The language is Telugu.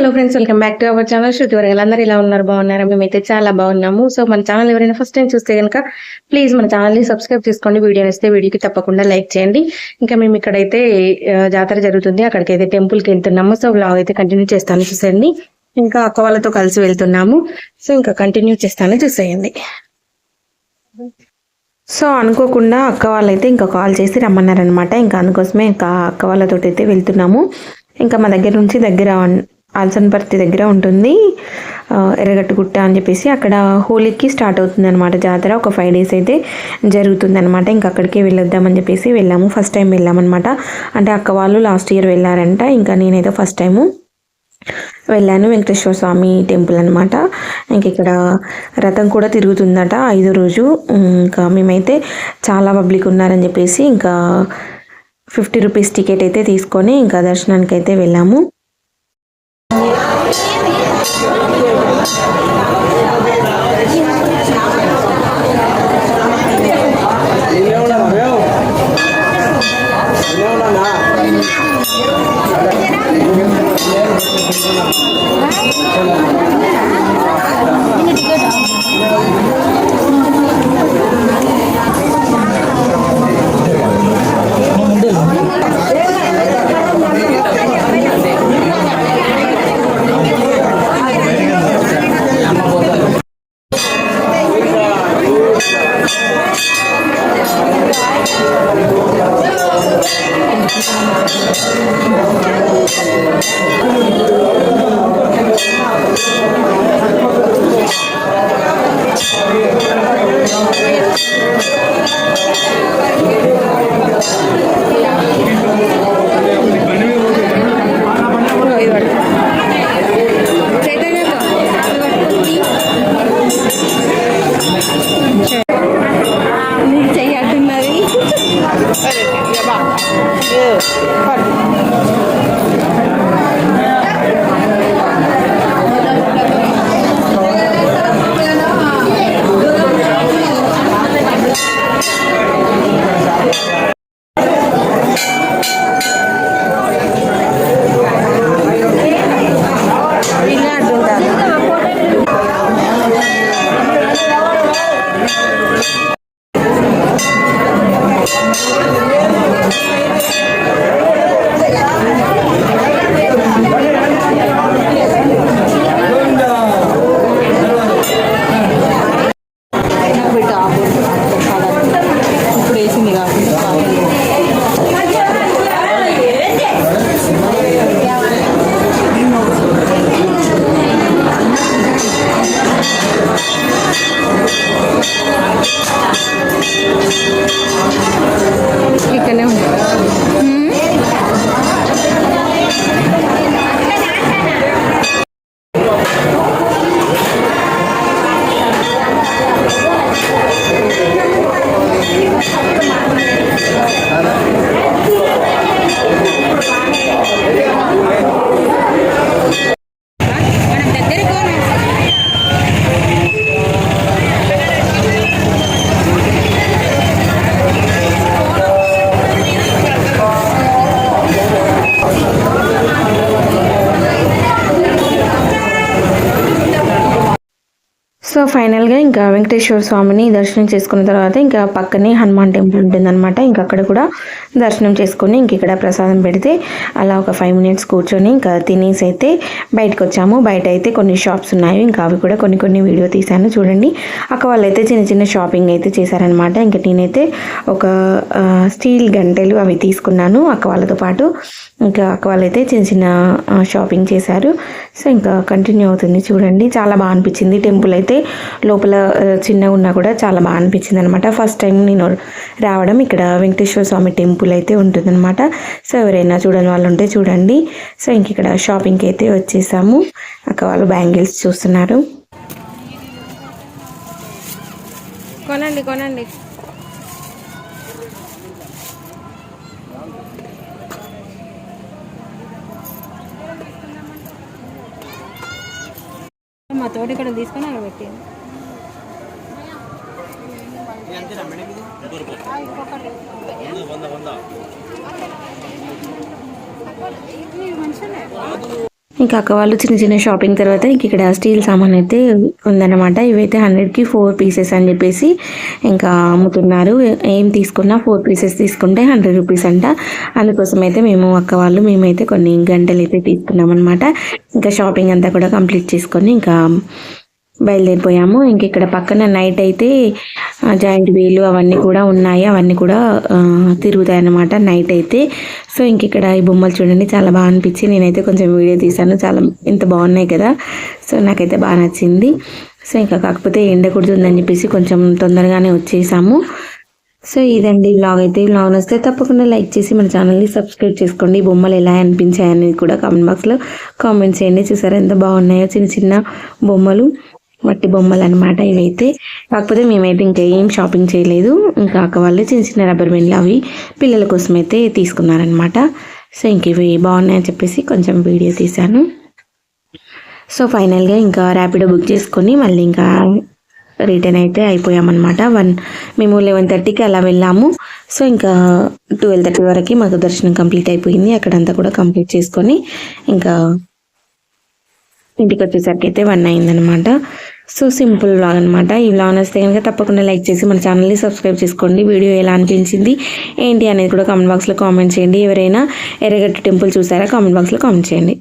Hello friends, welcome back to our channel. Shruti Varagal. అందరూ ఇలా ఉన్నారు, బాగున్నారా? మేమైతే చాలా బాగున్నాము. సో మన ఛానల్ ఎవరైనా ఫస్ట్ టైం చూస్తే కనుక ప్లీజ్ మన ఛానల్ని సబ్స్క్రైబ్ చేసుకోండి. వీడియో వస్తే వీడియోకి తప్పకుండా లైక్ చేయండి. ఇంకా మేము ఇక్కడైతే జాతర జరుగుతుంది, అక్కడికైతే టెంపుల్కి వెళ్తున్నాము. సో వ్లాగ్ అయితే కంటిన్యూ చేస్తాను, చూసేయండి. ఇంకా అక్క వాళ్ళతో కలిసి వెళ్తున్నాము. సో ఇంకా కంటిన్యూ చేస్తాను, చూసేయండి. సో అనుకోకుండా అక్క వాళ్ళైతే ఇంకా కాల్ చేసి రమ్మన్నారనమాట. ఇంకా అందుకోసమే ఇంకా అక్క వాళ్ళతో అయితే వెళ్తున్నాము. ఇంకా మా దగ్గర నుంచి ఆల్సన్పర్తి దగ్గర ఉంటుంది ఎర్రగట్టుగుట్ట అని చెప్పేసి, అక్కడ హోలీకి స్టార్ట్ అవుతుంది అనమాట జాతర. ఒక 5 days అయితే జరుగుతుంది అనమాట. ఇంకా అక్కడికే వెళ్ళొద్దామని చెప్పేసి వెళ్ళాము. ఫస్ట్ టైం వెళ్ళామన్నమాట. అంటే అక్క వాళ్ళు లాస్ట్ ఇయర్ వెళ్ళారంట, ఇంకా నేనైతే ఫస్ట్ టైము వెళ్ళాను. వెంకటేశ్వర స్వామి టెంపుల్ అనమాట. ఇంక ఇక్కడ రథం కూడా తిరుగుతుందట 5వ రోజు. ఇంకా మేమైతే చాలా పబ్లిక్ ఉన్నారని చెప్పేసి ఇంకా 50 రూపీస్ టికెట్ అయితే తీసుకొని ఇంకా దర్శనానికి అయితే వెళ్ళాము. సో ఫైనల్గా ఇంకా వెంకటేశ్వర స్వామిని దర్శనం చేసుకున్న తర్వాత ఇంకా పక్కనే హనుమాన్ టెంపుల్ ఉంటుందన్నమాట. ఇంకా అక్కడ కూడా దర్శనం చేసుకొని ఇంక ఇక్కడ ప్రసాదం పెడితే అలా ఒక 5 minutes కూర్చొని ఇంకా తినేసి అయితే బయటకు వచ్చాము. బయట అయితే కొన్ని షాప్స్ ఉన్నాయి, ఇంకా అవి కూడా కొన్ని వీడియో తీశాను, చూడండి. అక్క వాళ్ళైతే చిన్న షాపింగ్ అయితే చేశారనమాట. ఇంకా నేనైతే ఒక స్టీల్ గంటెలు అవి తీసుకున్నాను అక్క వాళ్ళతో పాటు. ఇంకా అక్క వాళ్ళైతే చిన్న షాపింగ్ చేశారు. సో ఇంకా కంటిన్యూ అవుతుంది, చూడండి. చాలా బాగా అనిపించింది. టెంపుల్ అయితే లోపల చిన్నగా ఉన్నా కూడా చాలా బాగా అనిపించింది అనమాట. ఫస్ట్ టైం నేను రావడం ఇక్కడ వెంకటేశ్వర స్వామి టెంపుల్ అయితే ఉంటుందన్నమాట. సో ఎవరైనా చూడని వాళ్ళు ఉంటే చూడండి. సో ఇంక ఇక్కడ షాపింగ్కి అయితే వచ్చేసాము. అక్క వాళ్ళు బ్యాంగిల్స్ చూస్తున్నారు. కొనండి. మా తోటి ఇక్కడ తీసుకొని అక్కడ పెట్టింది. ఇంకా అక్క వాళ్ళు చిన్న చిన్న షాపింగ్ తర్వాత ఇంక ఇక్కడ స్టీల్ సామాన్ అయితే ఉందన్నమాట. ఇవైతే 100కి 4 పీసెస్ అని చెప్పేసి ఇంకా అమ్ముతున్నారు. ఏం తీసుకున్నా 4 పీసెస్ తీసుకుంటే 100 రూపీస్ అంట. అందుకోసం అయితే మేమైతే కొన్ని గంటలు అయితే తీసుకున్నాం అనమాట. ఇంకా షాపింగ్ అంతా కూడా కంప్లీట్ చేసుకొని ఇంకా బయలుదేరిపోయాము. ఇంక ఇక్కడ పక్కన నైట్ అయితే జాయింట్ వీలు అవన్నీ కూడా ఉన్నాయి. అవన్నీ కూడా తిరుగుతాయి అన్నమాట నైట్ అయితే. సో ఇంక ఇక్కడ ఈ బొమ్మలు చూడండి చాలా బాగా అనిపించి నేనైతే కొంచెం వీడియో తీశాను. చాలా ఇంత బాగున్నాయి కదా. సో నాకైతే బాగా నచ్చింది. సో ఇంకా కాకపోతే ఎండ కుడుతుందని చెప్పేసి కొంచెం తొందరగానే వచ్చేసాము. సో ఇదండి వ్లాగ్ అయితే. వ్లాగ్ వస్తే తప్పకుండా లైక్ చేసి మన ఛానల్ని సబ్స్క్రైబ్ చేసుకోండి. ఈ బొమ్మలు ఎలా అనిపించాయి అనేది కూడా కామెంట్ బాక్స్లో కామెంట్ చేయండి. చూసారా ఎంత బాగున్నాయో చిన్న చిన్న బొమ్మలు, మట్టి బొమ్మలు అనమాట ఇవైతే. కాకపోతే మేమైతే ఇంకా ఏం షాపింగ్ చేయలేదు. ఇంకా అక్క వాళ్ళు చిన్న చిన్న రబ్బర్ బ్యాండ్లు అవి పిల్లల కోసం అయితే తీసుకున్నారనమాట. సో ఇంక ఇవి బాగున్నాయని చెప్పేసి కొంచెం వీడియో తీశాను. సో ఫైనల్గా ఇంకా ర్యాపిడో బుక్ చేసుకొని మళ్ళీ ఇంకా రిటర్న్ అయితే అయిపోయామన్నమాట. మేము 11:30కి అలా వెళ్ళాము. సో ఇంకా 12:30 వరకు మాకు దర్శనం కంప్లీట్ అయిపోయింది. అక్కడంతా కూడా కంప్లీట్ చేసుకొని ఇంకా ఇంటికి వచ్చేసరికి అయితే 1 అయిందనమాట. సో సింపుల్ వ్లాగ్ అనమాట. ఈ వ్లాగ్ నచ్చితే కనుక తప్పకుండా లైక్ చేసి మన ఛానల్ని సబ్స్క్రైబ్ చేసుకోండి. వీడియో ఎలా అనిపించింది ఏంటి అనేది కూడా కామెంట్ బాక్స్లో కామెంట్ చేయండి. ఎవరైనా ఎర్రగడ్డ టెంపుల్ చూసారా కామెంట్ బాక్స్లో కామెంట్ చేయండి.